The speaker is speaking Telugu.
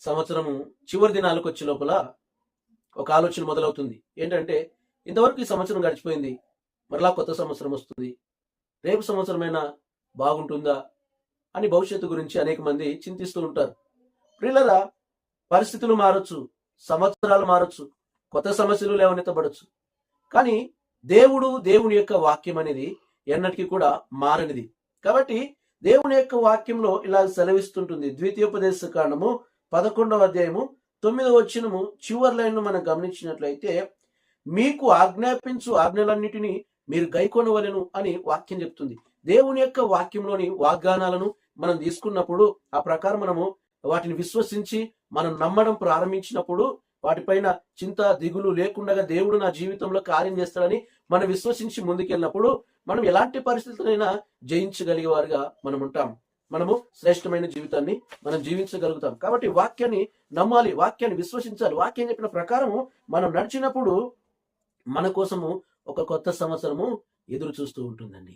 సంవత్సరము చివరి దినాలకు వచ్చే లోపల ఒక ఆలోచన మొదలవుతుంది. ఏంటంటే, ఇంతవరకు ఈ సంవత్సరం గడిచిపోయింది, మరలా కొత్త సంవత్సరం వస్తుంది, రేపు సంవత్సరమైనా బాగుంటుందా అని భవిష్యత్తు గురించి అనేక మంది చింతిస్తూ ఉంటారు. ప్రియులారా, పరిస్థితులు మారొచ్చు, సంవత్సరాలు మారొచ్చు, కొత్త సమస్యలు లేవనెత్తబడొచ్చు. కానీ దేవుని యొక్క వాక్యం అనేది ఎన్నటికీ కూడా మారనిది. కాబట్టి దేవుని యొక్క వాక్యంలో ఇలా సెలవిస్తుంటుంది. ద్వితీయోపదేశ కాండము 11వ అధ్యాయము 9వ వచనము చివరి లైన్ మనం గమనించినట్లయితే, మీకు ఆజ్ఞాపించు ఆజ్ఞలన్నిటినీ మీరు గైకొనవలెను అని వాక్యం చెప్తుంది. దేవుని యొక్క వాక్యంలోని వాగ్దానాలను మనం తీసుకున్నప్పుడు, ఆ ప్రకారం మనము వాటిని విశ్వసించి మనం నమ్మడం ప్రారంభించినప్పుడు, వాటిపైన చింత దిగులు లేకుండా దేవుడు నా జీవితంలో కార్యం చేస్తాడని మనం విశ్వసించి ముందుకెళ్ళినప్పుడు, మనం ఎలాంటి పరిస్థితులైనా జయించగలిగే వారుగా మనం ఉంటాం. మనము శ్రేష్టమైన జీవితాన్ని మనం జీవించగలుగుతాం. కాబట్టి వాక్యాన్ని నమ్మాలి, వాక్యాన్ని విశ్వసించాలి. వాక్యం చెప్పిన ప్రకారము మనం నడిచినప్పుడు మన కోసము ఒక కొత్త సంవత్సరము ఎదురు చూస్తూ ఉంటుందండి.